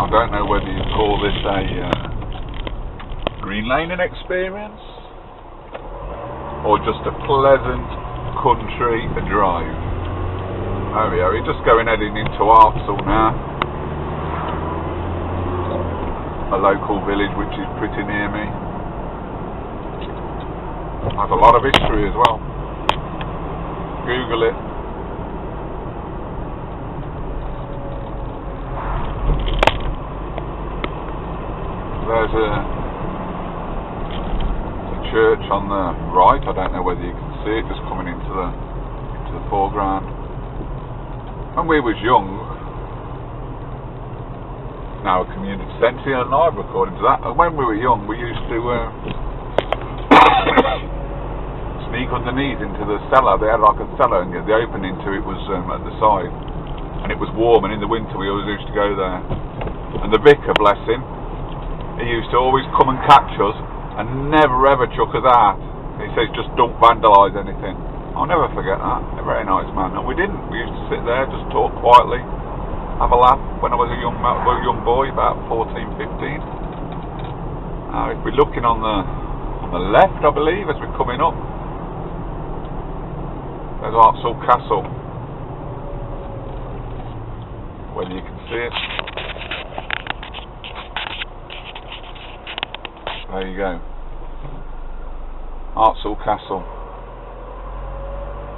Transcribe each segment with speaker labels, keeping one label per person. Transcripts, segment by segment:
Speaker 1: I don't know whether you call this a green laning experience or just a pleasant country drive. Oh yeah, we're just heading into Artsel now, a local village which is pretty near me. Has a lot of history as well. Google it. There's a church on the right. I don't know whether you can see it, just coming into the foreground. When we was young, now a community centre and live according to that. And when we were young, we used to sneak underneath into the cellar. They had like a cellar, and the opening to it was at the side, and it was warm. And in the winter, we always used to go there. And the vicar, bless him, he used to always come and catch us and never ever chuck us out. He says, just don't vandalise anything. I'll never forget that. A very nice man. And we didn't. We used to sit there, just talk quietly, have a laugh. When I was a young boy, about 14, 15. If we're looking on the left, I believe, as we're coming up, there's Artsel Castle. Whether you can see it. There you go. Artsel Castle.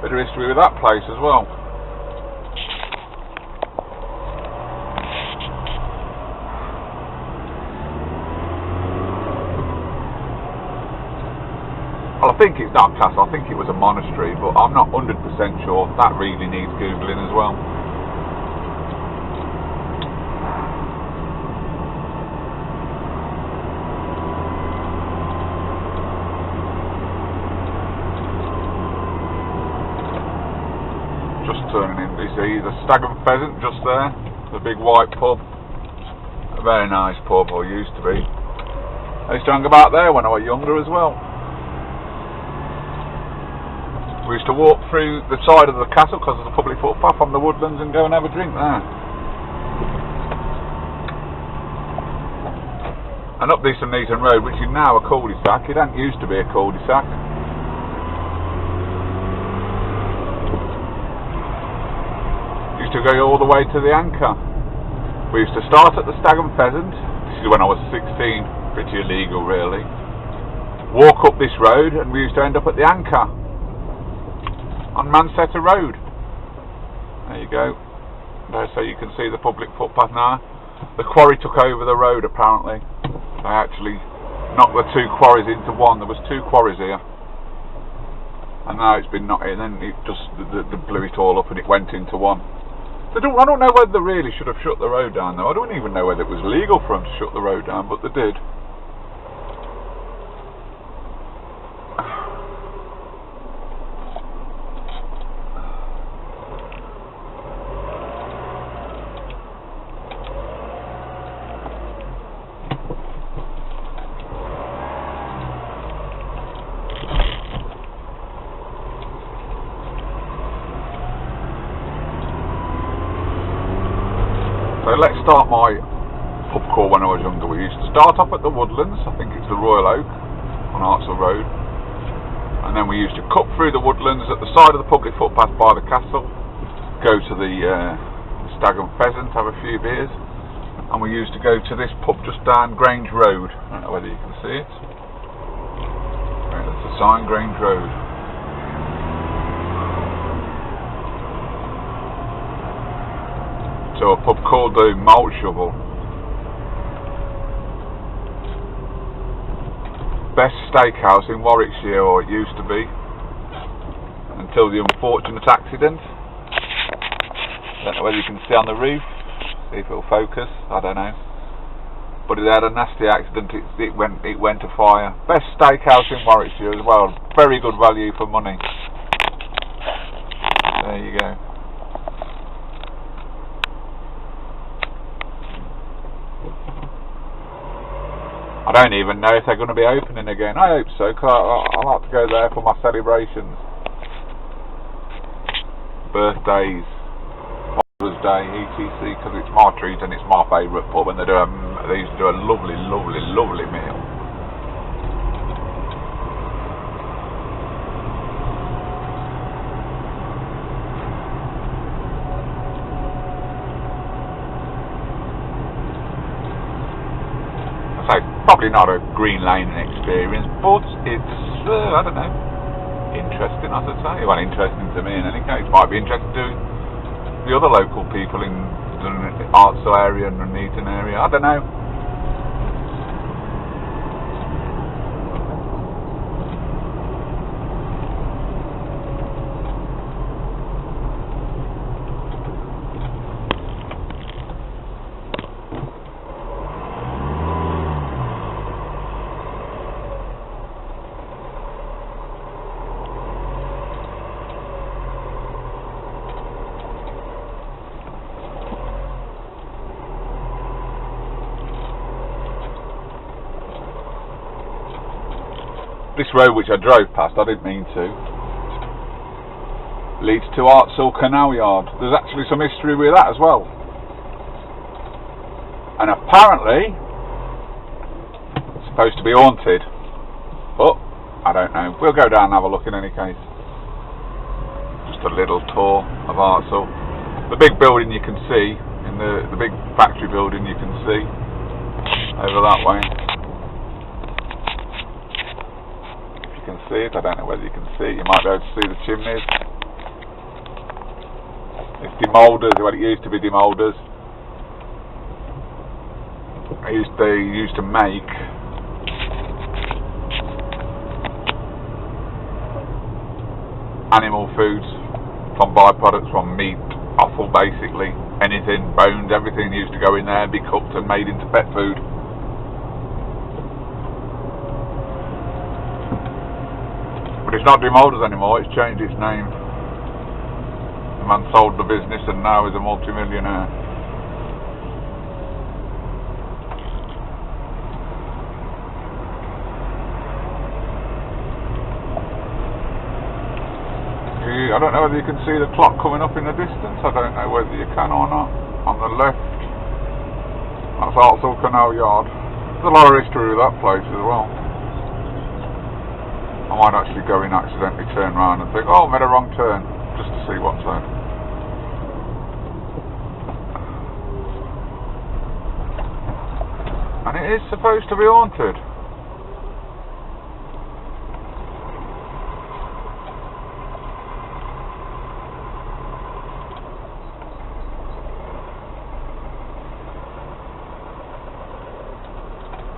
Speaker 1: Bit of history with that place as well. Well, I think it's not a castle, I think it was a monastery, but I'm not 100% sure. That really needs Googling as well. Turning in, you see the Stag and Pheasant just there, the big white pub, a very nice pub, or used to be. I used to hang about there when I was younger as well. We used to walk through the side of the castle because there's a public footpath on the woodlands and go and have a drink there. And up this Neaton Road, which is now a cul-de-sac. It didn't used to be a cul-de-sac. To go all the way to the Anchor. We used to start at the Stag and Pheasant. This is when I was 16, pretty illegal really. Walk up this road and we used to end up at the Anchor on Manchester Road. There you go. There, so you can see the public footpath now. The quarry took over the road apparently. They actually knocked the two quarries into one. There was two quarries here. And now it's been knocked in, and it just they blew it all up and it went into one. I don't know whether they really should have shut the road down though. I don't even know whether it was legal for them to shut the road down, but they did. So let's start my pub crawl when I was younger. We used to start off at the Woodlands, I think it's the Royal Oak on Artsel Road, and then we used to cut through the woodlands at the side of the public footpath by the castle, go to the Stag and Pheasant, have a few beers, and we used to go to this pub just down Grange Road. I don't know whether you can see it. Right, that's the sign, Grange Road. So a pub called the Malt Shovel. Best steakhouse in Warwickshire, or it used to be, until the unfortunate accident. Don't know whether you can see on the roof, see if it'll focus, I don't know. But it had a nasty accident, it went to fire. Best steakhouse in Warwickshire as well, very good value for money. There you go. I don't even know if they're going to be opening again. I hope so, because I like to go there for my celebrations. Birthdays, Father's say, ETC, because it's my treat and it's my favourite pub, and they used to do a lovely, lovely, lovely meal. So probably not a green lane experience, but it's I don't know, interesting, I should say. Well, interesting to me in any case. Might be interesting to the other local people in the Artsel area and the Nuneaton area. I don't know. This road which I drove past, I didn't mean to, leads to Artsel Canal Yard. There's actually some history with that as well. And apparently, it's supposed to be haunted. But, I don't know. We'll go down and have a look in any case. Just a little tour of Artsel. The big building you can see, in the big factory building you can see, over that way. Can see it. I don't know whether you can see it. You might be able to see the chimneys. It's demoulders, well, it used to be demoulders. They used to make animal foods from byproducts, from meat, offal basically, anything, bones, everything used to go in there, be cooked and made into pet food. But it's not Demoulders anymore, it's changed its name. The man sold the business and now is a multi-millionaire. I don't know whether you can see the clock coming up in the distance, I don't know whether you can or not. On the left, that's Artsel Canal Yard. There's a lot of history with that place as well. I might actually go in, accidentally turn around and think, oh, I made a wrong turn, just to see what's there. And it is supposed to be haunted.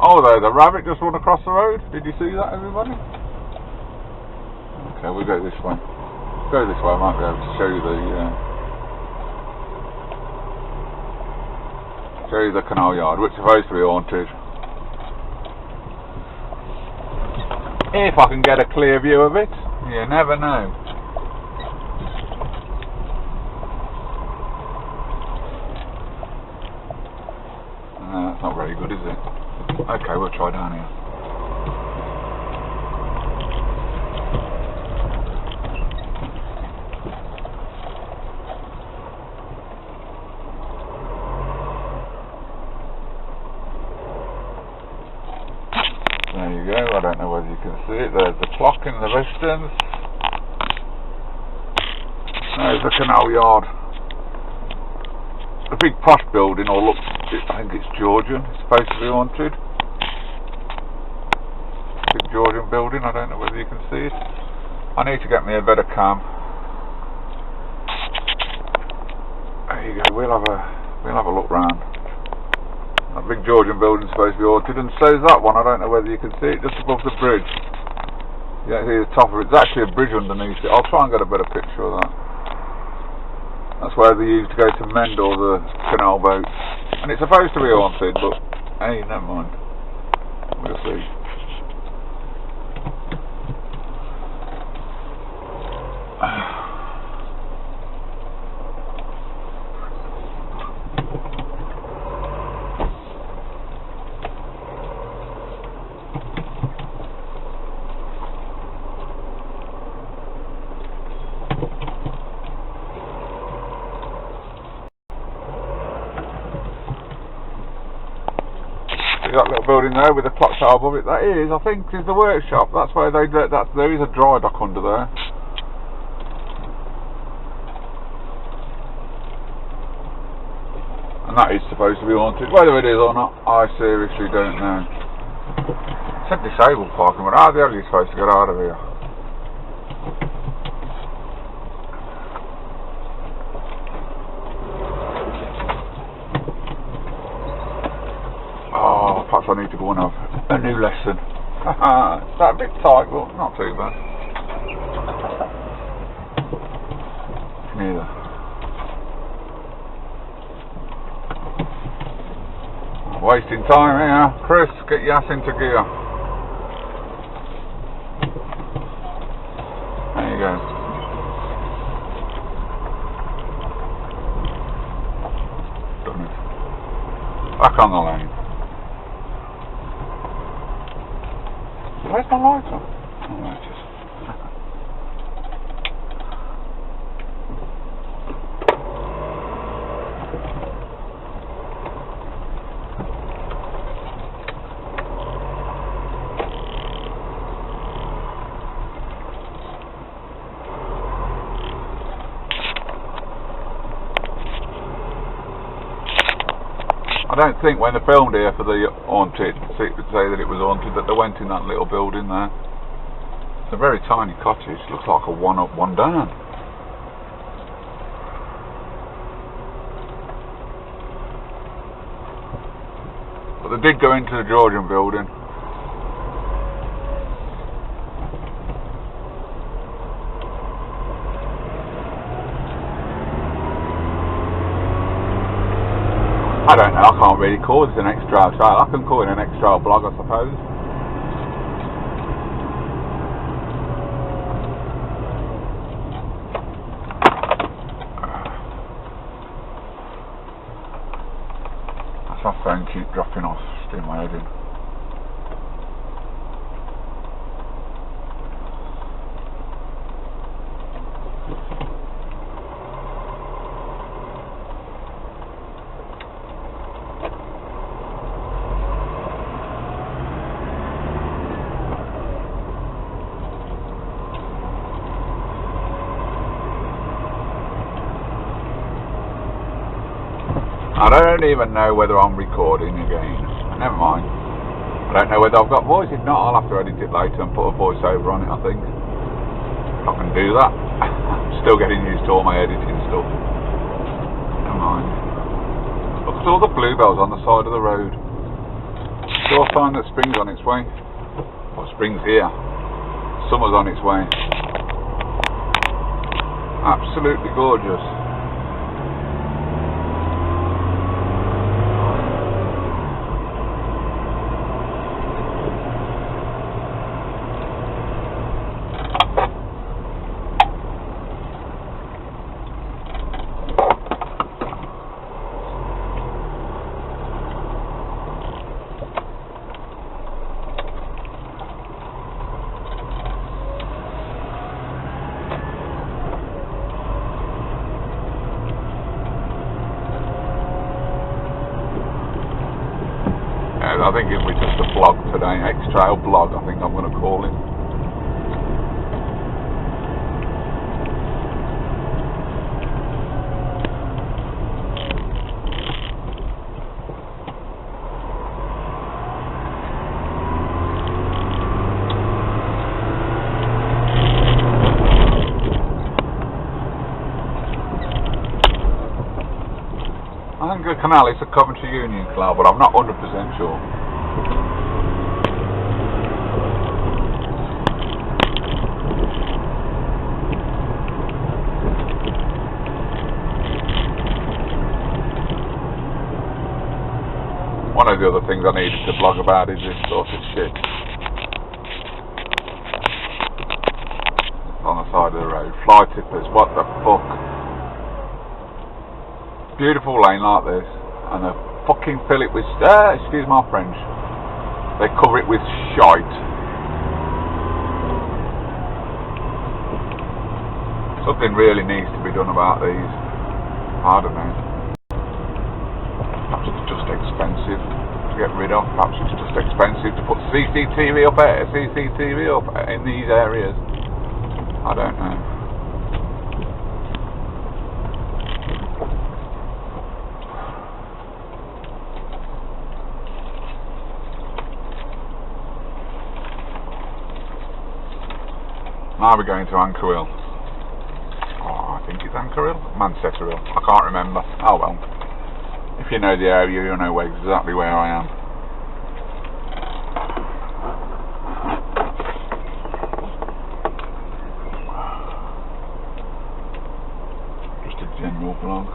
Speaker 1: Oh, there's a rabbit just run across the road. Did you see that, everybody? Okay, we'll go this way. Go this way, I might be able to show you the canal yard, which is supposed to be haunted. If I can get a clear view of it, you never know. No, that's not very good, is it? Okay, we'll try down here. There you go, I don't know whether you can see it. There's the clock in the distance. There's the canal yard. The big posh building, or looks, I think it's Georgian, it's supposed to be haunted. Big Georgian building, I don't know whether you can see it. I need to get me a better cam. There you go, we'll have a look round. That big Georgian building's supposed to be haunted, and so is that one. I don't know whether you can see it, just above the bridge. Yeah, see the top of it. There's actually a bridge underneath it. I'll try and get a better picture of that. That's where they used to go to mend all the canal boats. And it's supposed to be haunted, but hey, never mind. We'll see. that little building there with the clock tower above it? That is, I think, is the workshop. That's where they do that. There is a dry dock under there. And that is supposed to be haunted. Whether it is or not, I seriously don't know. It said disabled parking, but how the hell are you supposed to get out of here? Oh, perhaps I need to go and have a new lesson. It's a bit tight, but not too bad. Neither. Wasting time here. Chris, get your ass into gear. There you go. Done it. Back on the lane. Where's my lighter? Oh, there it is. I don't think when they filmed here for the haunted, say that it was haunted, that they went in that little building there. It's a very tiny cottage, looks like a one up, one down. But they did go into the Georgian building. I don't know, I can't really call this an XTrail trail. I can call it an XTrail blog, I suppose. That's my phone keep dropping off, still my head in. I don't even know whether I'm recording again. Never mind. I don't know whether I've got voice. If not, I'll have to edit it later and put a voiceover on it, I think. I can do that. I'm still getting used to all my editing stuff. Never mind. Look at all the bluebells on the side of the road. Sure sign that spring's on its way. Well, spring's here. Summer's on its way. Absolutely gorgeous. I think it'll be just a blog today, XTrail blog, I think I'm going to call it. I think the canal is a Coventry Union Canal, but I'm not 100% sure. One of the other things I needed to blog about is this sort of shit on the side of the road. Fly tippers, what the fuck? Beautiful lane like this, and they fucking fill it with, excuse my French, they cover it with shite. Something really needs to be done about these. I don't know. Perhaps it's just expensive, to be get rid of. Perhaps it's just expensive to put CCTV up in these areas. I don't know. Now we're going to Anchor Hill. Oh, I think it's Anchor Hill? Manchester Hill. I can't remember. Oh well. If you know the area, you'll know exactly where I am. Just a general vlog.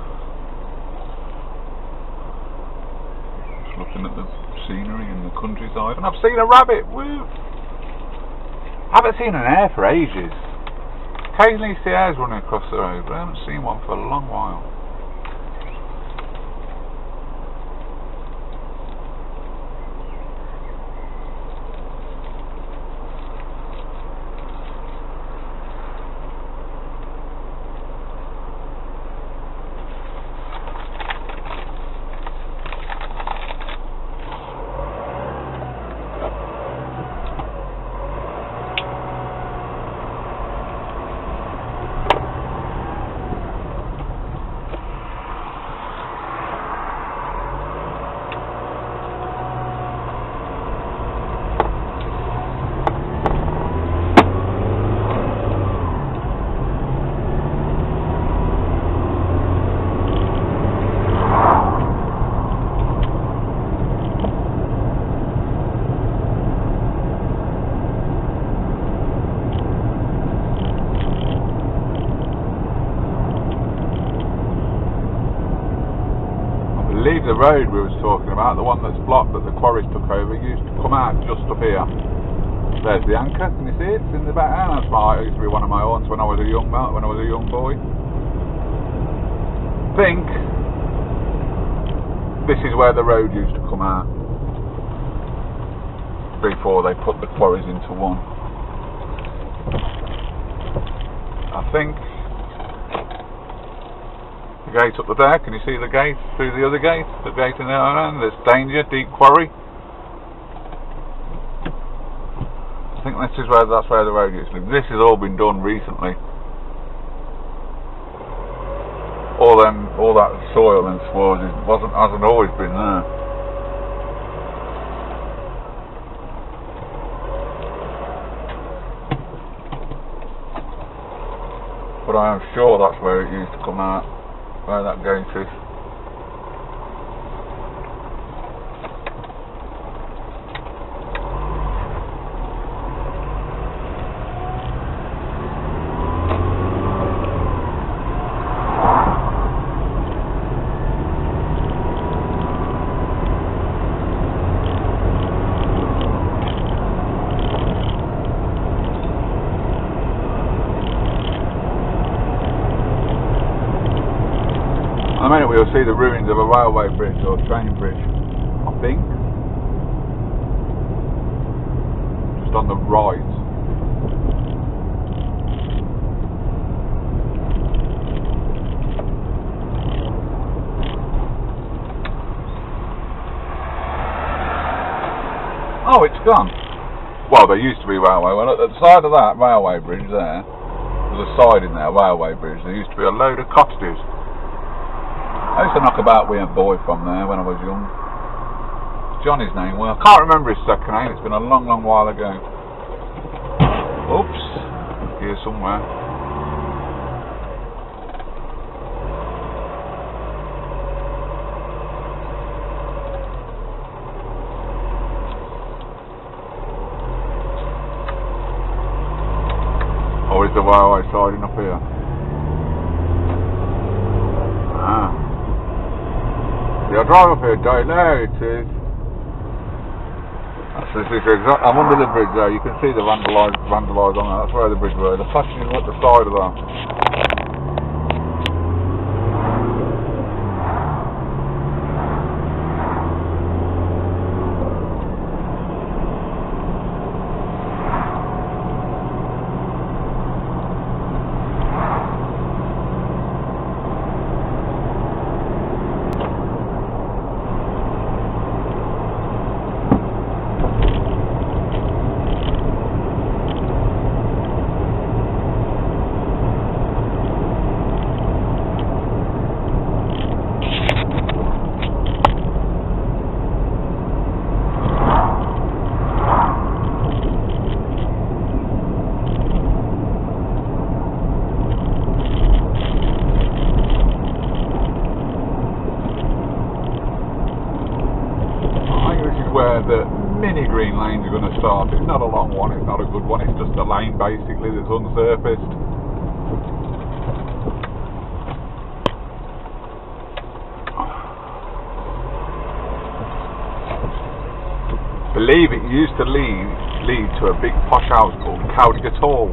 Speaker 1: Just looking at the scenery and the countryside. And I've seen a rabbit! Woo! I haven't seen an hare for ages. Occasionally you see hares running across the road, but I haven't seen one for a long while. The road we was talking about, the one that's blocked that the quarries took over, used to come out just up here. There's the anchor, can you see it? It's in the background. That's it used to be one of my haunts when I was a young boy. I think this is where the road used to come out before they put the quarries into one. I think gate up there, can you see the gate through the other gate? The gate in there, and there's danger, deep quarry. I think that's where the road used to be. This has all been done recently. All that soil and sward hasn't always been there. But I am sure that's where it used to come out. Where that going to. In a minute we'll see the ruins of a railway bridge or train bridge, I think. Just on the right. Oh, it's gone. Well, there used to be railway. Well, at the side of that railway bridge there, there's a side in there, railway bridge, there used to be a load of cottages. I used to knock about with a boy from there when I was young. Johnny's name, well, I can't remember his second name, it's been a long, long while ago. Oops, here somewhere. Or is the railway siding up here? Ah. I drive up here daily. There it is. I'm under the bridge there. You can see the vandalised on there. That's where the bridge was. The flashing is at the side of that. the mini green lanes are going to start. It's not a long one, it's not a good one, it's just a lane basically that's unsurfaced. Believe it used to lead to a big posh house called Cowdigat Hall.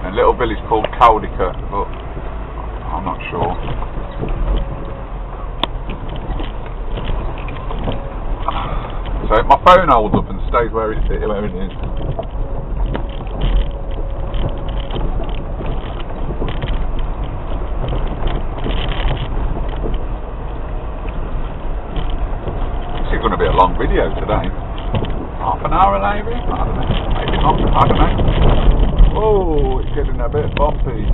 Speaker 1: A little village called Cowdicat, but I'm not sure. So my phone holds up and stays where it is. This is going to be a long video today. Half an hour maybe? I don't know. Maybe not. I don't know. Oh, it's getting a bit bumpy.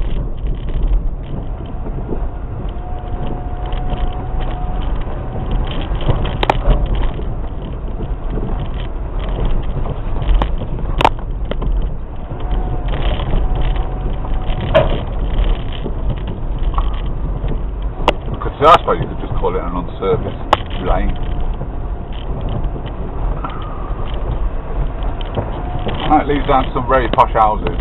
Speaker 1: So I suppose you could just call it an unsurfaced lane. And it leads down to some very posh houses.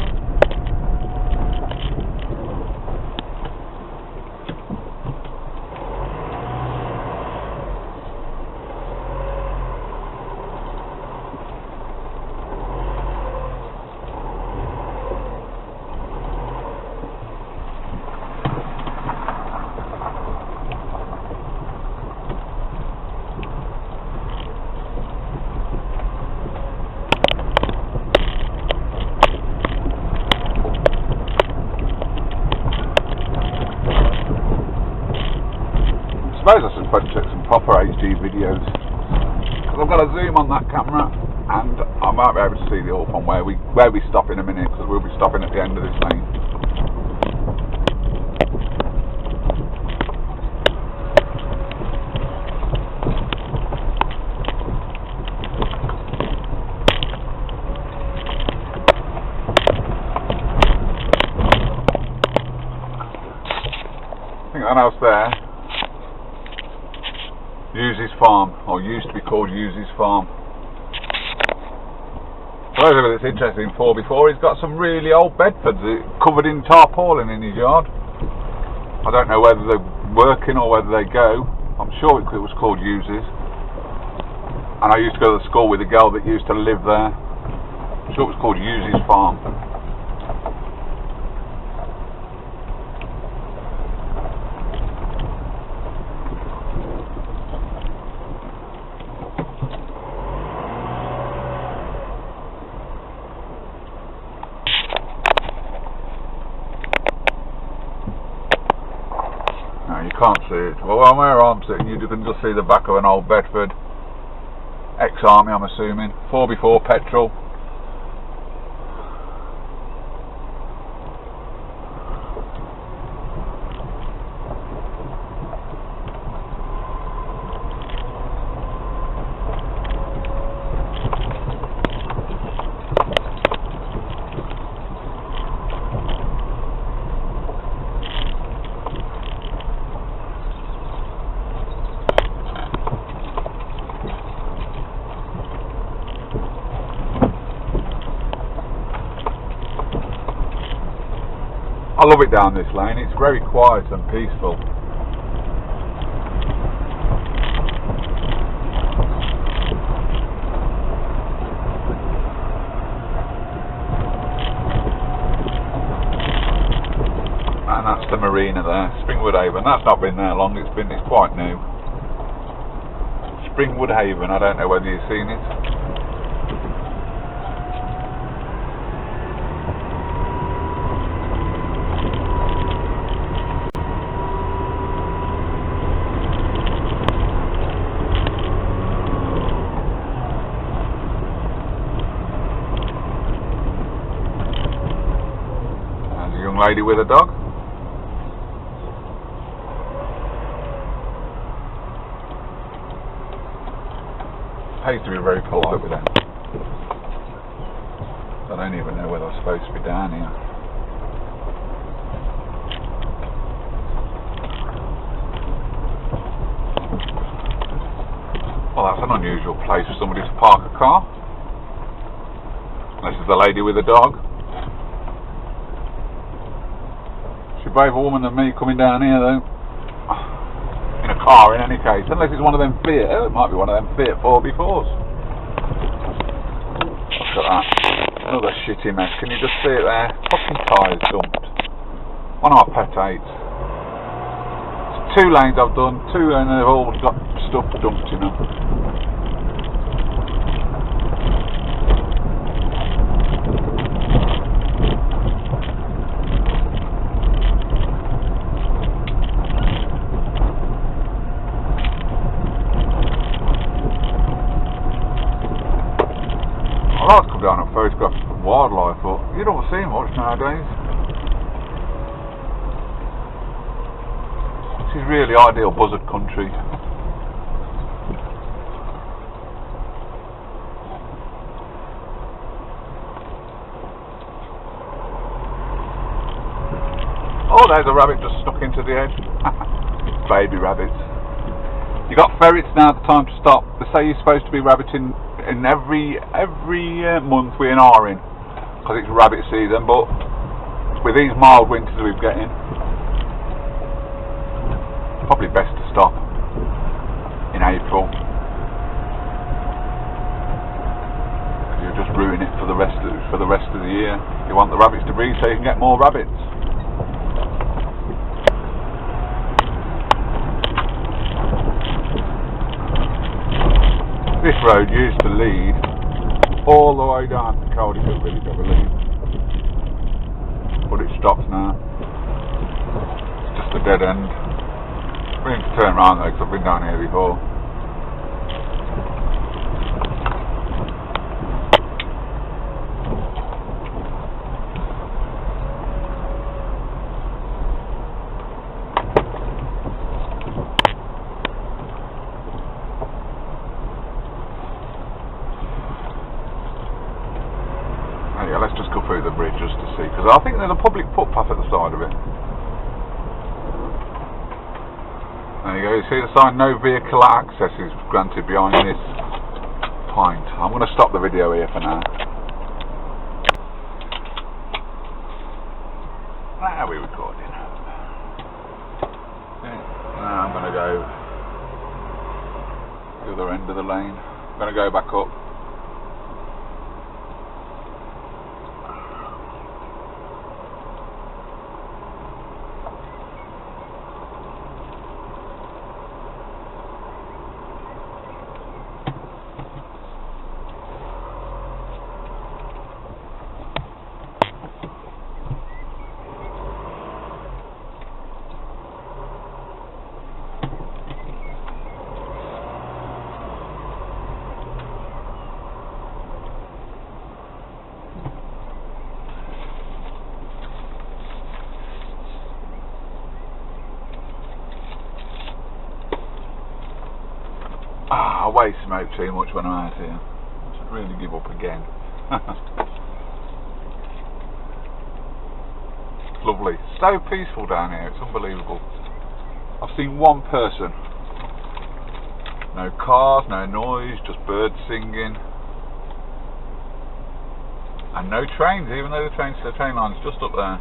Speaker 1: I suppose I should take some proper HD videos, because I've got a zoom on that camera and I might be able to see the all from where we stop in a minute, because we'll be stopping at the end of this lane. I think that house there, Hughes' Farm, or used to be called Hughes' Farm. For those of you that's interested in 4x4, he's got some really old Bedfords covered in tarpaulin in his yard. I don't know whether they're working or whether they go. I'm sure it was called Hughes'. And I used to go to school with a girl that used to live there. I'm sure it was called Hughes' Farm. You can't see it. Well, where I'm sitting, you can just see the back of an old Bedford, ex-army I'm assuming, 4x4 petrol. I love it down this lane, it's very quiet and peaceful. And that's the marina there, Springwood Haven. That's not been there long, it's quite new. Springwood Haven, I don't know whether you've seen it. Lady with a dog. Pays to be very polite with them. I don't even know whether I'm supposed to be down here. an unusual place for somebody to park a car. This is the lady with the dog. She's a braver woman than me coming down here though. In a car in any case. Unless it's one of them Fiat. Oh, it might be one of them Fiat 4x4s. Look at that. Another shitty mess. Can you just see it there? Fucking tyres dumped. One of my pet hates. It's 2 lanes I've done. 2 and they've all got stuff dumped in them. I like to come down and photograph wildlife, but you don't see much nowadays. This is really ideal buzzard country. Oh, there's a rabbit just stuck into the edge. Baby rabbits. You got ferrets now at the time to stop. They say you're supposed to be rabbiting in every month we are in, because it's rabbit season, but with these mild winters we're getting, probably best to stop in April, because you'll just ruin it for the rest of the year. You want the rabbits to breed so you can get more rabbits. This road used to lead all the way down to Caldicott Village, I believe, but it stops now. It's just a dead end. We need to turn around though, because I've been down here before. Yeah, let's just go through the bridge just to see, because I think there's a public footpath at the side of it. There you go, you see the sign, no vehicle access is granted behind this point. I'm going to stop the video here for now. How are we recording? Now I'm going to go to the other end of the lane. I'm going to go back up. I waste smoke too much when I'm out here. I should really give up again. It's lovely. So peaceful down here, it's unbelievable. I've seen one person. No cars, no noise, just birds singing. And no trains, even though the train line's just up there.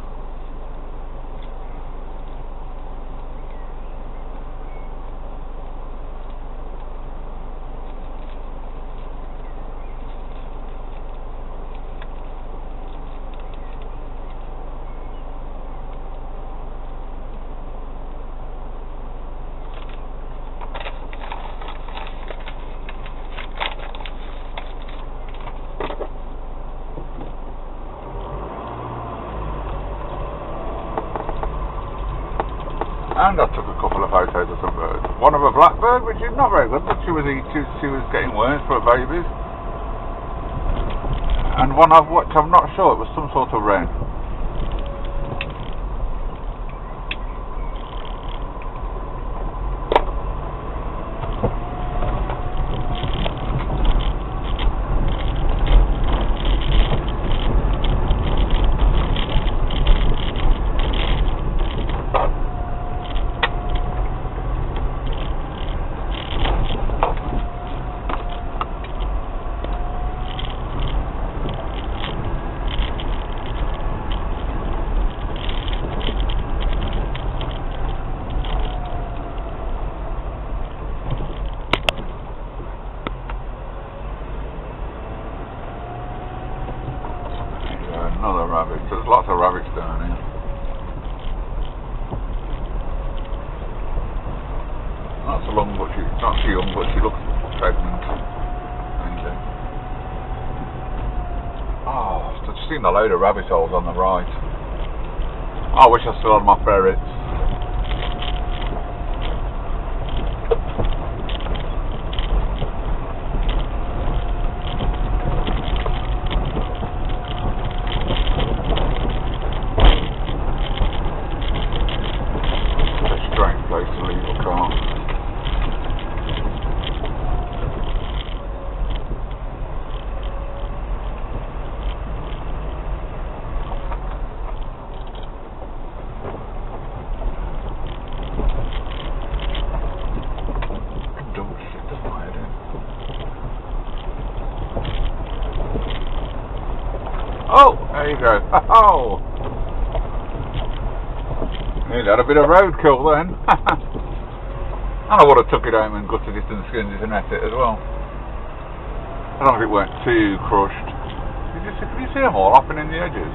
Speaker 1: And I took a couple of photos of some birds. One of a blackbird, which is not very good, but she was getting worms for her babies. And one I've watched, I'm not sure, it was some sort of wren. not young, but she looks pregnant. Oh, I've just seen a load of rabbit holes on the right. I wish I still had my ferrets. Oh, there you go. Oh, nearly had a bit of roadkill then. And I would have took it home and gutted it and skinned it and ate it as well. I don't know if it weren't too crushed. Can you see them all hopping in the edges?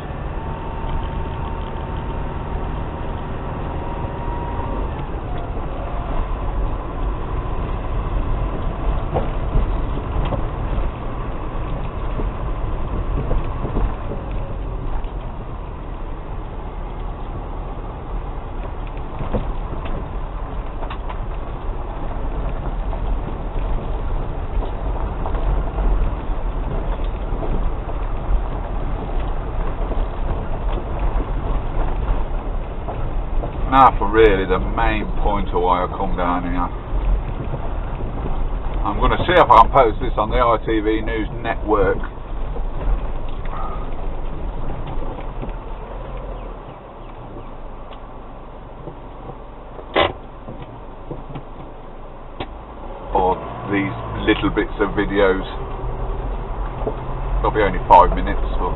Speaker 1: Now for really the main point of why I come down here. I'm going to see if I can post this on the ITV News Network. Or these little bits of videos. They'll be only 5 minutes. But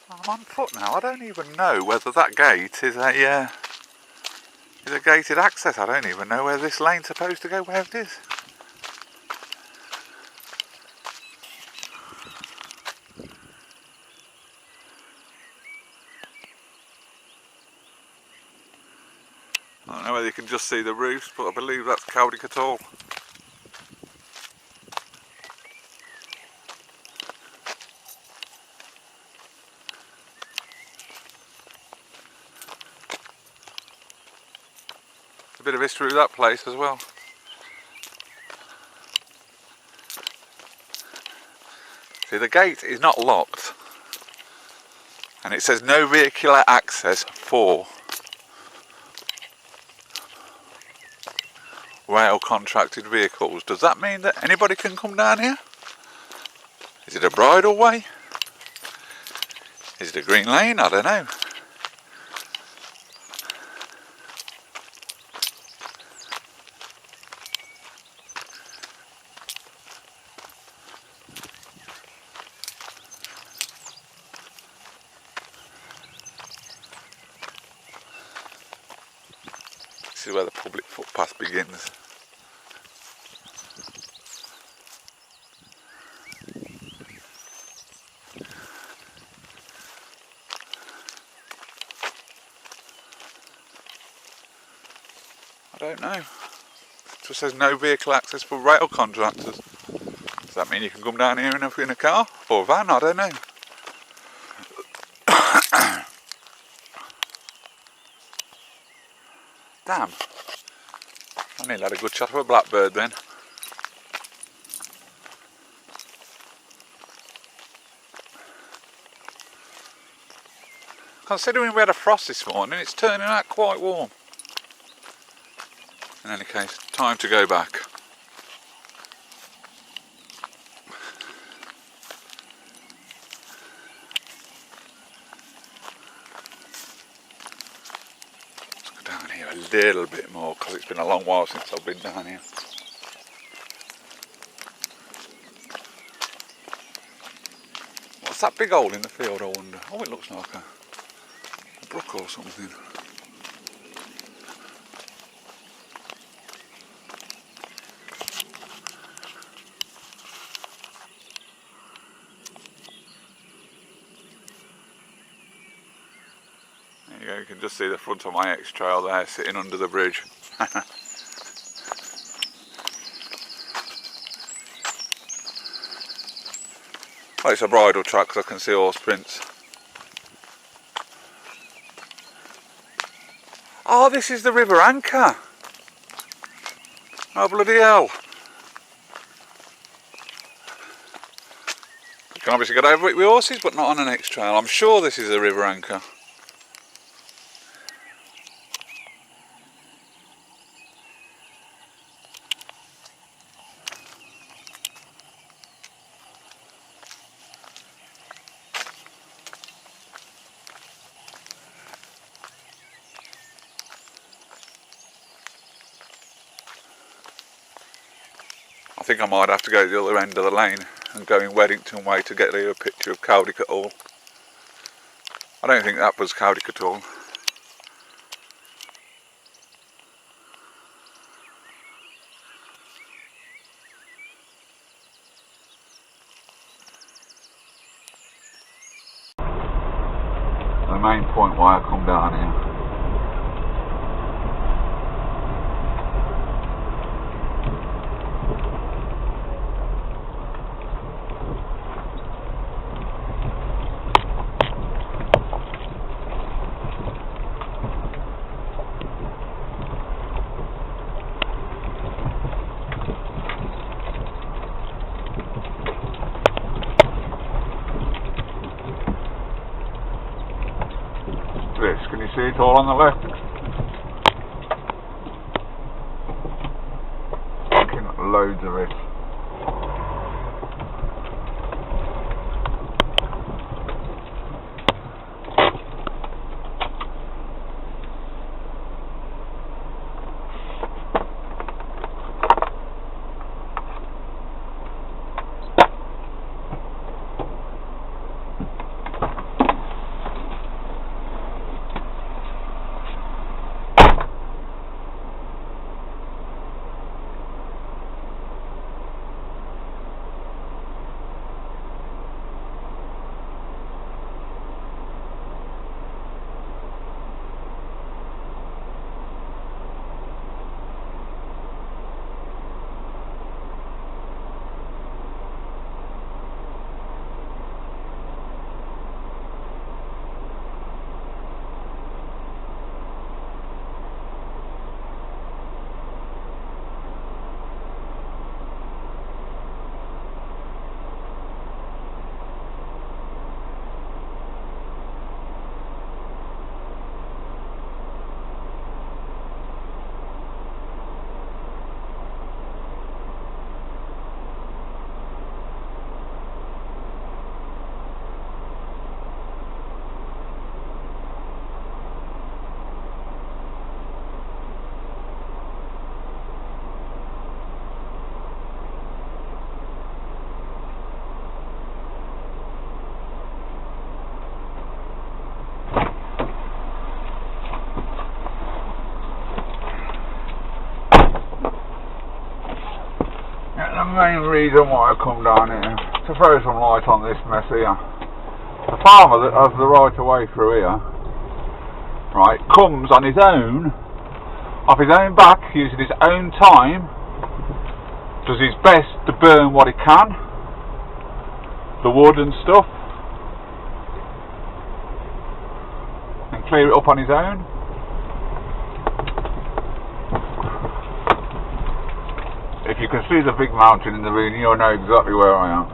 Speaker 1: I'm on foot now. I don't even know whether that gate is a gated access. I don't even know where this lane's supposed to go, where it is. I don't know whether you can just see the roofs, but I believe that's Cowdic-at-all. A bit of history with that place as well. See, the gate is not locked, and it says no vehicular access for rail contracted vehicles. Does that mean that anybody can come down here? Is it a bridle way? Is it a green lane? I don't know. This is where the public footpath begins. I don't know. It just says no vehicle access for rail contractors. Does that mean you can come down here in a car or a van? I don't know. Damn. I nearly had a good shot of a blackbird then. Considering we had a frost this morning, it's turning out quite warm. In any case, time to go back. Let's go down here a little bit more because it's been a long while since I've been down here. What's that big hole in the field, I wonder? Oh, it looks like a brook or something. Yeah, you can just see the front of my XTrail there sitting under the bridge. Well, it's a bridle track because I can see horse prints. Oh, this is the River Anchor. Oh, bloody hell. You can obviously get over it with horses, but not on an XTrail. I'm sure this is the River Anchor. I think I might have to go to the other end of the lane and go in Weddington way to get a picture of Cowdick at all. I don't think that was Cowdick at all. The main point why I come down here. Can you see it all on the left? Fucking loads of it. The main reason why I come down here to throw some light on this mess here. The farmer that has the right of way through here, right, comes on his own, off his own back, using his own time, does his best to burn what he can, the wood and stuff, and clear it up on his own. If you can see the big mountain in the room, you'll know exactly where I am.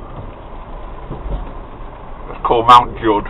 Speaker 1: It's called Mount Judd.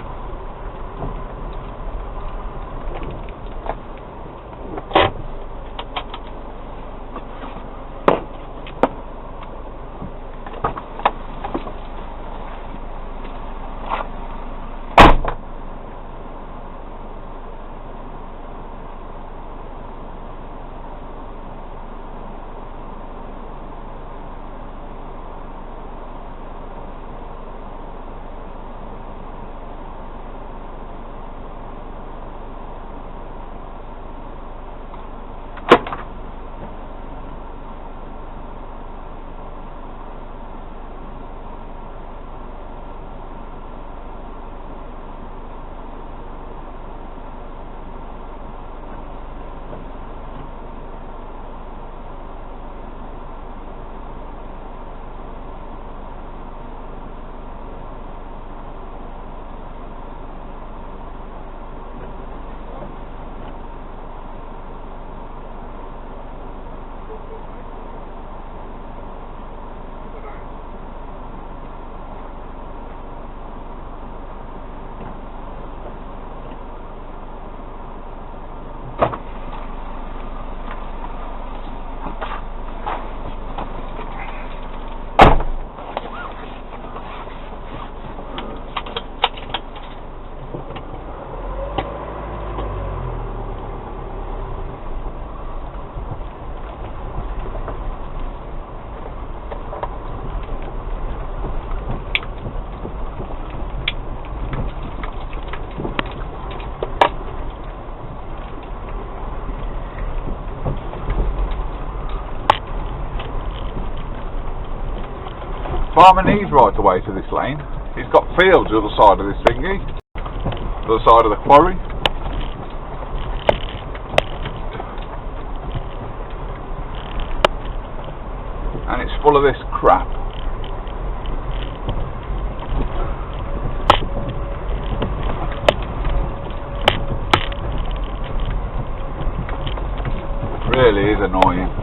Speaker 1: farmer needs right away to this lane. He's got fields the other side of this thingy, the other side of the quarry. And it's full of this crap. It really is annoying.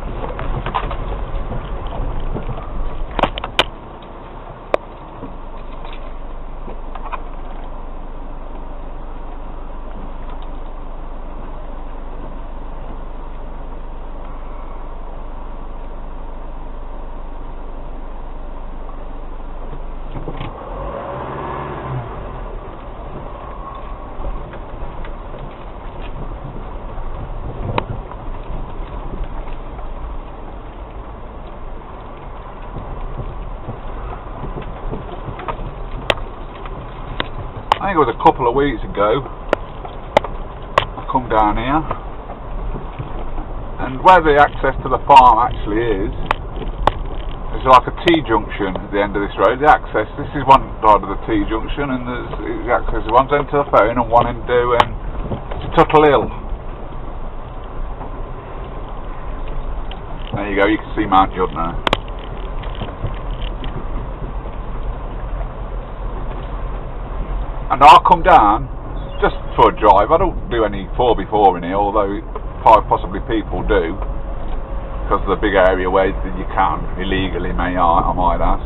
Speaker 1: I think it was a couple of weeks ago I come down here, and where the access to the farm actually is, there's like a T-junction at the end of this road. The access, this is one side of the T-junction, and there's the access, one's into the phone and one into Tuttle Hill. There you go, you can see Mount Judd now. And I'll come down just for a drive. I don't do any 4x4 in here, although possibly people do, because of the big area where you can illegally, I might ask.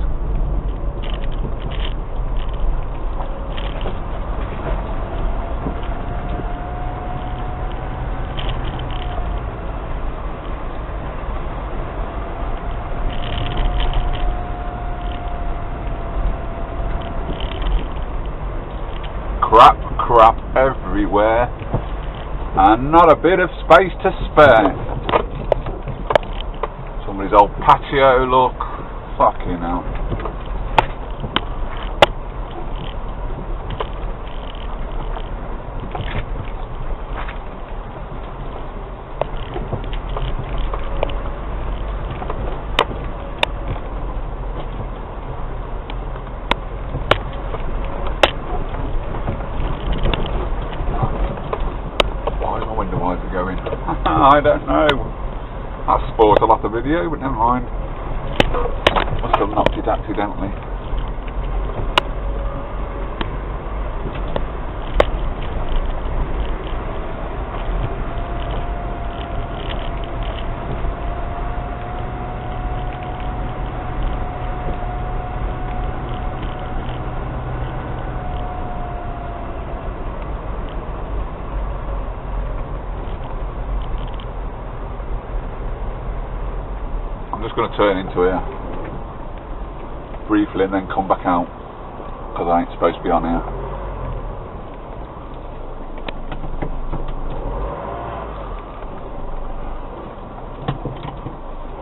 Speaker 1: Crap everywhere, and not a bit of space to spare. Somebody's old patio, look. Fucking hell. I don't know. That spoiled a lot of video, but never mind. Must have knocked it accidentally. I'm just going to turn into here briefly and then come back out, because I ain't supposed to be on here.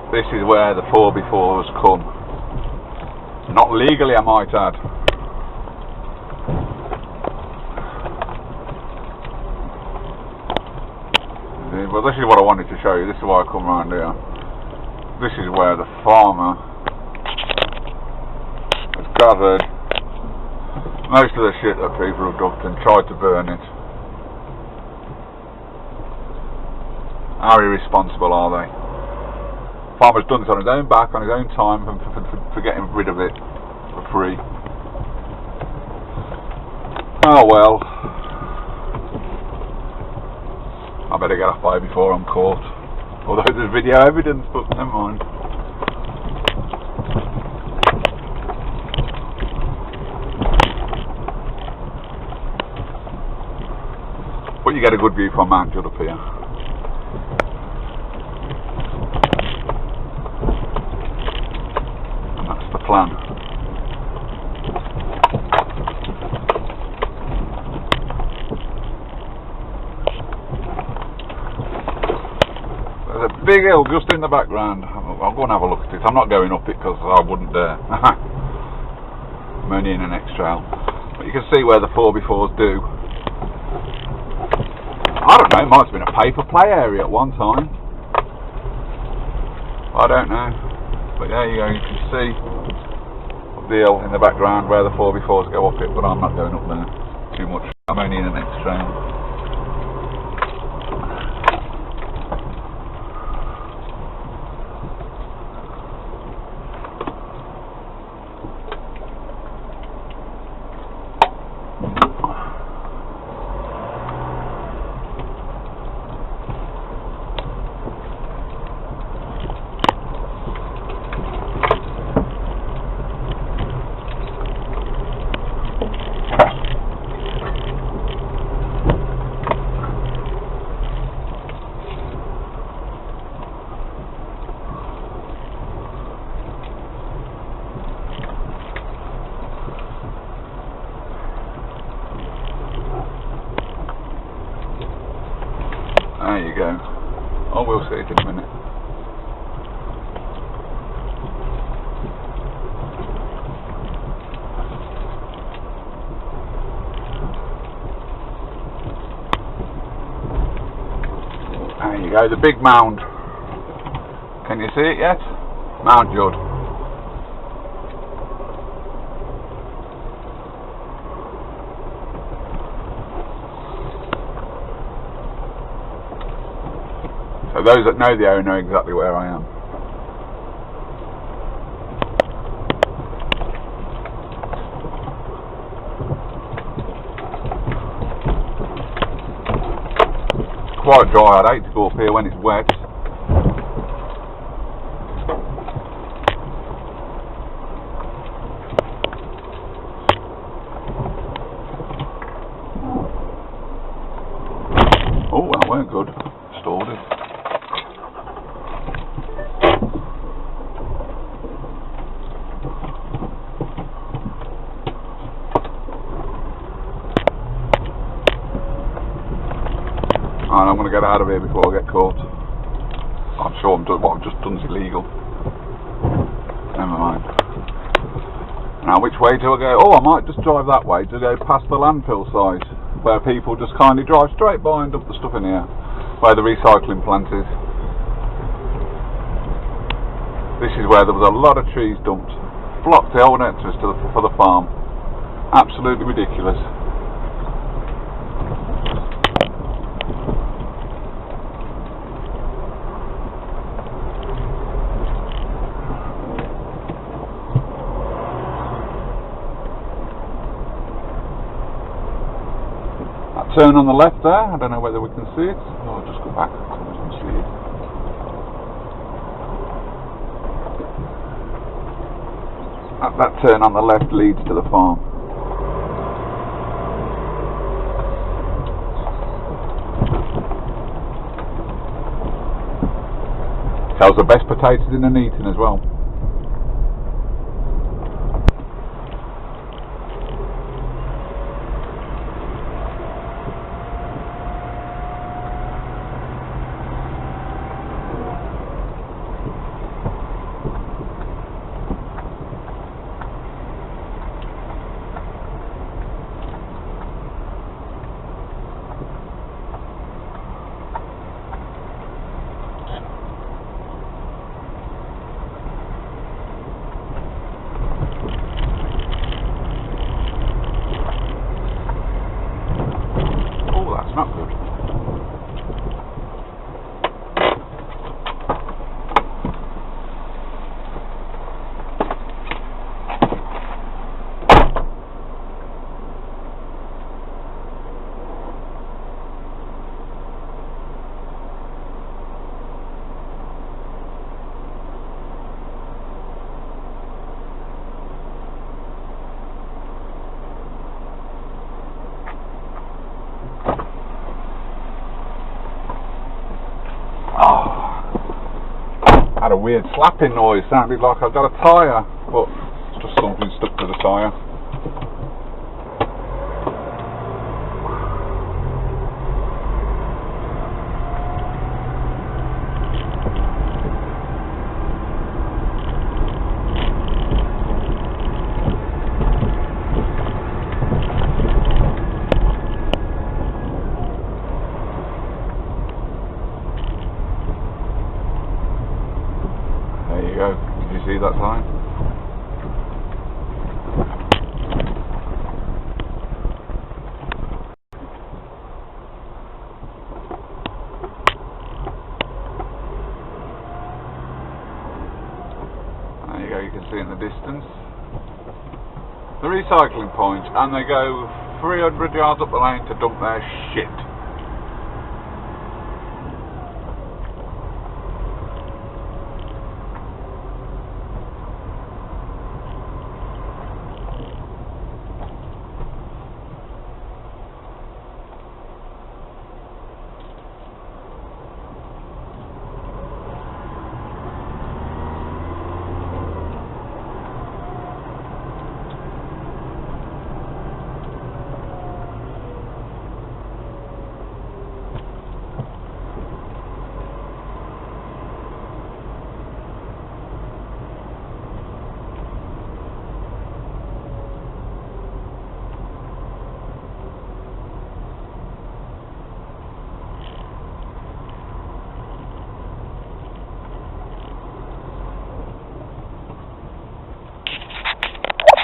Speaker 1: This is where the 4x4s come. Not legally, I might add. Well, this is what I wanted to show you. This is why I come around here. This is where the farmer has gathered most of the shit that people have dumped and tried to burn it. How irresponsible are they? Farmer's done this on his own back, on his own time, for getting rid of it for free. Oh well. I better get off by before I'm caught. Although there's video evidence, but never mind. But you get a good view from Mount Judd up here. And that's the plan. There's a big hill just in the background. I'll go and have a look at it. I'm not going up it because I wouldn't dare. I'm only in an XTrail. But you can see where the 4x4s do. I don't know, it might have been a paper play area at one time. I don't know. But there you go, you can see what the hill in the background where the 4x4s go up it, but I'm not going up there too much. I'm only in an XTrail. There you go. Oh, we'll see it in a minute. There you go, the big mound. Can you see it yet? Mount Judd. So those that know the area know exactly where I am. It's quite dry, I'd hate to go up here when it's wet. Oh, that weren't good. Stalled it. And I'm going to get out of here before I get caught. I'm sure what I've just done is illegal. Never mind. Now which way do I go? Oh, I might just drive that way to go past the landfill site, where people just kindly drive straight by and dump the stuff in here, where the recycling plant is. This is where there was a lot of trees dumped. Blocked the whole entrance for the farm. Absolutely ridiculous. Turn on the left there, I don't know whether we can see it. Oh, I'll just go back so we can see it. That turn on the left leads to the farm. Those are the best potatoes in the eating as well. Not good. Had a weird slapping noise, sounded like I got a tyre, but it's just something stuck to the tyre. There you go. Did you see that time? you go, you can see in the distance the recycling point, and they go 300 yards up the lane to dump their shit.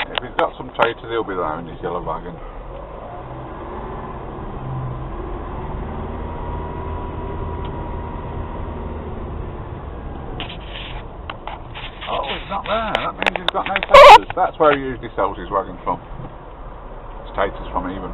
Speaker 1: If he's got some taters, he'll be there in his yellow wagon. Oh, he's not there. That means he's got no taters. That's where he usually sells his wagon from. His taters from, even.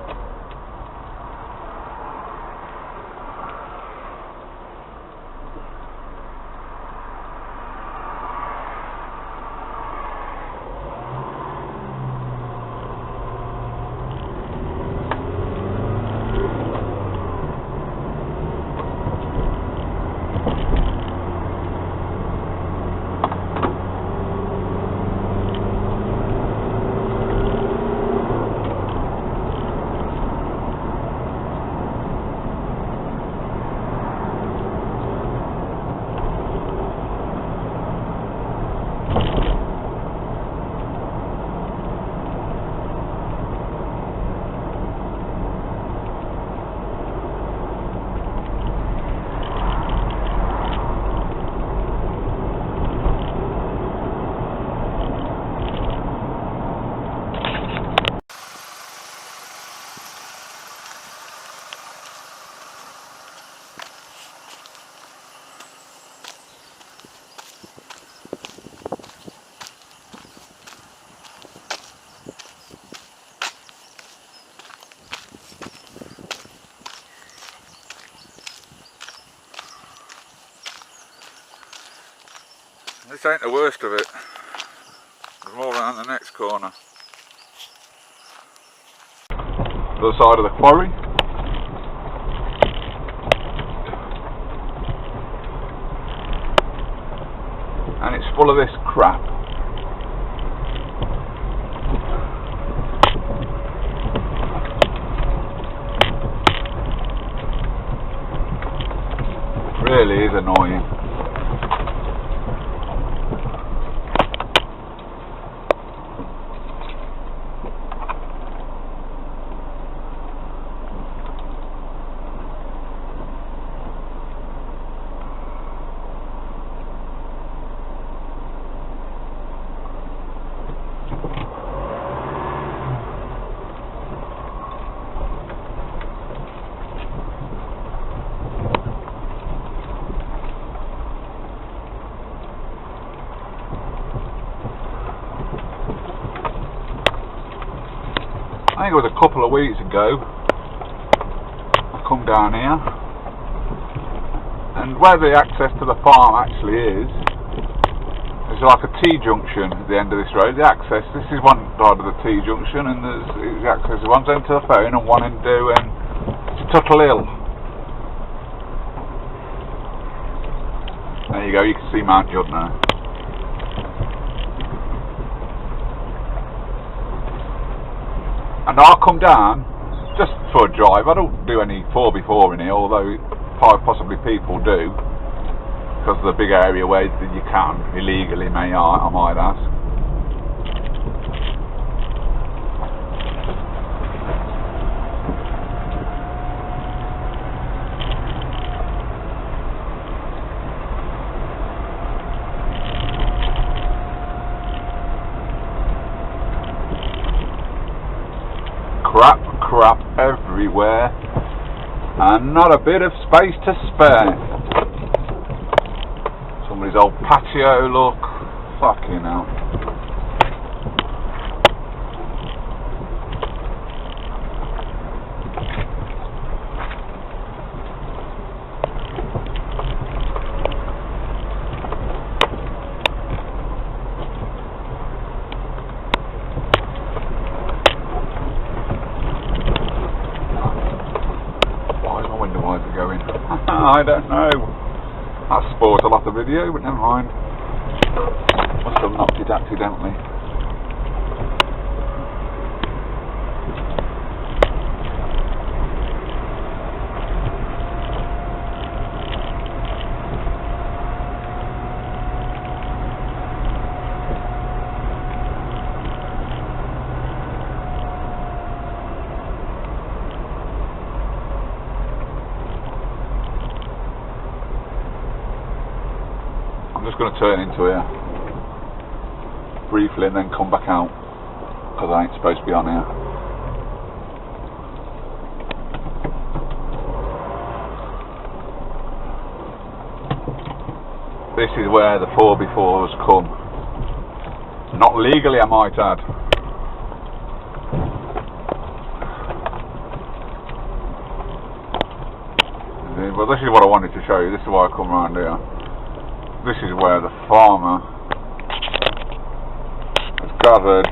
Speaker 1: This ain't the worst of it. There's more around the next corner. The other side of the quarry. And it's full of this crap. It really is annoying. I think it was a couple of weeks ago I come down here, and where the access to the farm actually is, there's like a T-junction at the end of this road. The access, this is one side of the T-junction, and there's the access, one's into the phone and one into Tuttle Hill. There you go, you can see Mount Judd now. And I'll come down just for a drive. I don't do any 4x4 in here, although possibly people do, because of the big area where you can illegally, I might ask. Crap everywhere, and not a bit of space to spare. Somebody's old patio, look, fucking hell. I don't know. That spoiled a lot of video, but never mind. Must have knocked it accidentally. I'm just going to turn into here briefly and then come back out because I ain't supposed to be on here. This is where the 4x4s come. Not legally, I might add. Well, this is what I wanted to show you. This is why I come around here. This is where the farmer has gathered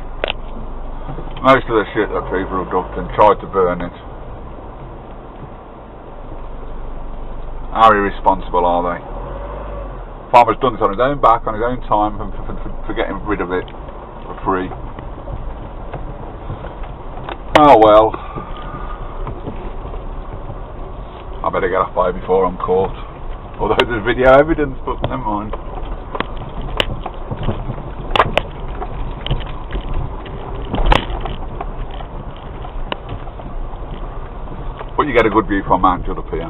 Speaker 1: most of the shit that people have dumped and tried to burn it. How irresponsible are they? Farmer's done this on his own back, on his own time, for getting rid of it for free. Oh well. I better get off by before I'm caught. Although there's video evidence, but never mind. But you get a good view from Mount Judd up here.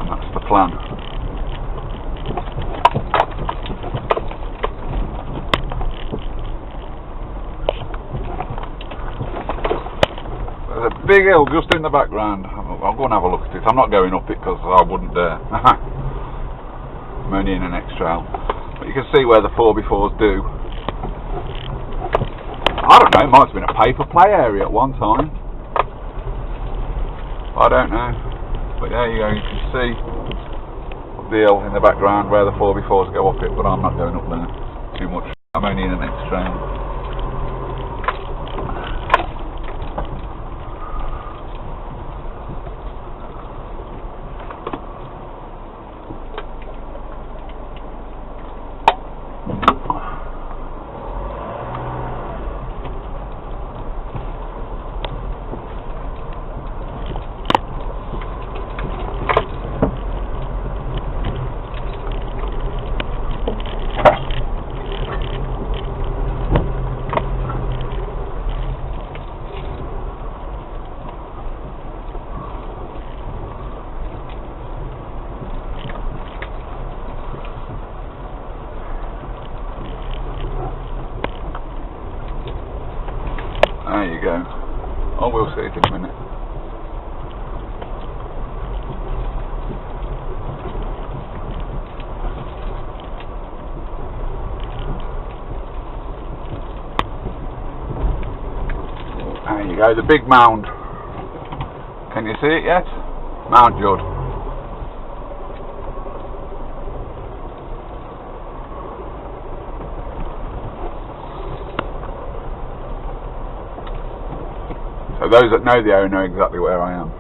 Speaker 1: And that's the plan. There's a big hill just in the background. I'll go and have a look at it. I'm not going up it because I wouldn't dare. I'm only in an XTrail. But you can see where the 4x4s do. I don't know, it might have been a paper play area at one time. I don't know. But there you go, you can see the hill in the background where the 4x4s go up it, but I'm not going up there too much. I'm only in an XTrail. There you go. Oh, we'll see it in a minute. There you go, the big mound. Can you see it yet? Mount Judd. So those that know the area know exactly where I am.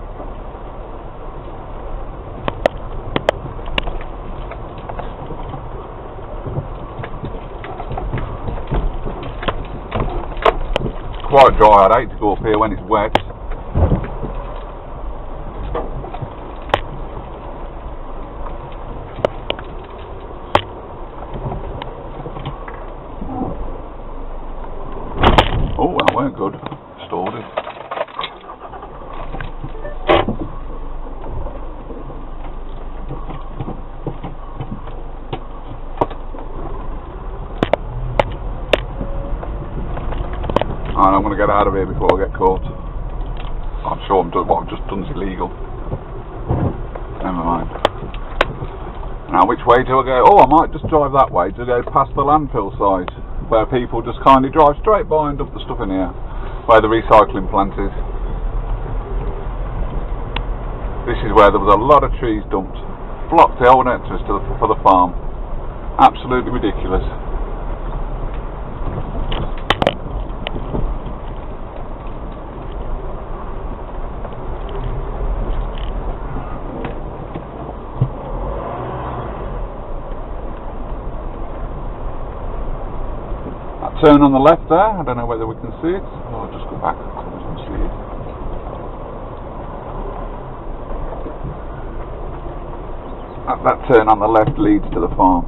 Speaker 1: It's quite dry, I'd hate to go up here when it's wet. Oh, that weren't good. Stalled it. And I'm going to get out of here before I get caught. I'm sure what I've just done is illegal. Never mind. Now which way do I go? Oh, I might just drive that way to go past the landfill site, where people just kindly drive straight by and dump the stuff in here, where the recycling plant is. This is where there was a lot of trees dumped. Blocked the whole entrance for the farm. Absolutely ridiculous. turn on the left there. I don't know whether we can see it. Oh, I'll just go back so we can see it. That turn on the left leads to the farm.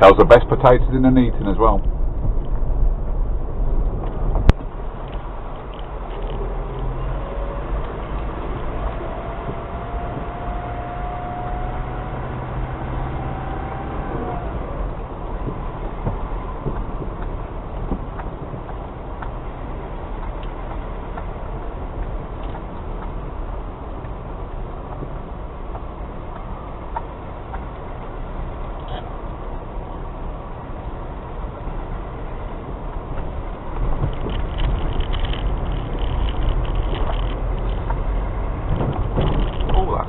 Speaker 1: Tells the best potatoes in an eating as well.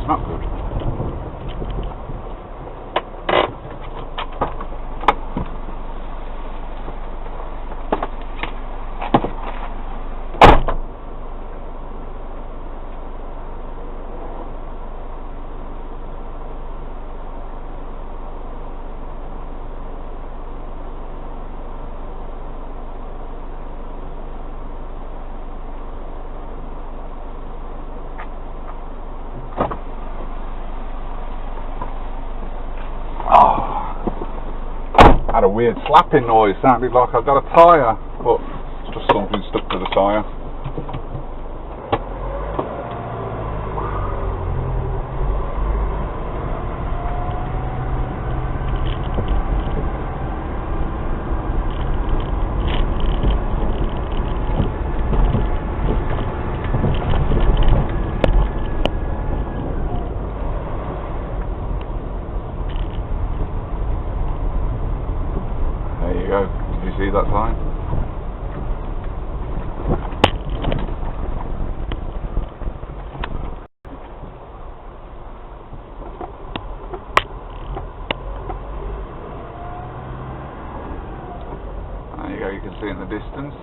Speaker 1: Not good. Had a weird slapping noise, sounded like I got a tyre, but it's just something stuck to the tyre. There you go. Did you see that sign? There you go, you can see in the distance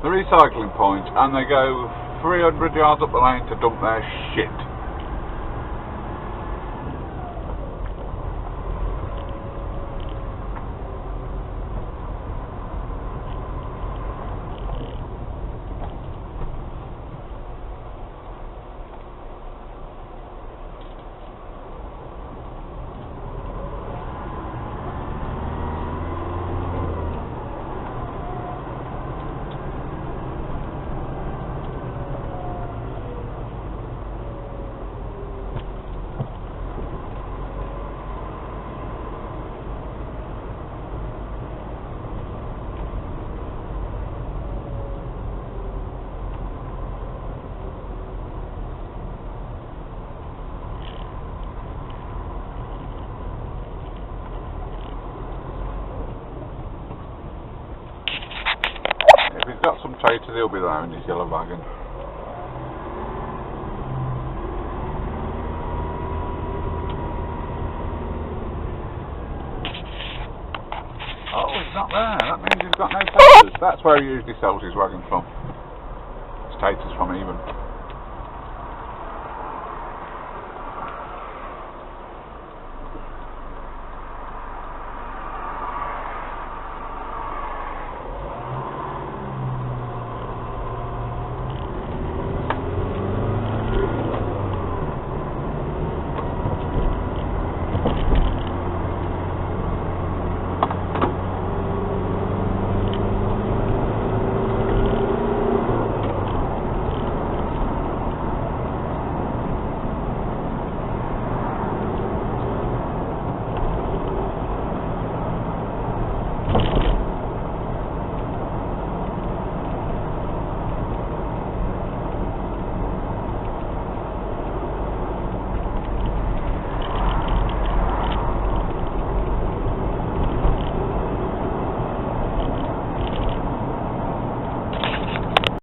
Speaker 1: the recycling point, and they go 300 yards up the lane to dump their shit. If he's got some taters, he'll be there in his yellow wagon. Oh, he's not there. That means he's got no taters. That's where he usually sells his wagon from. It's taters from even.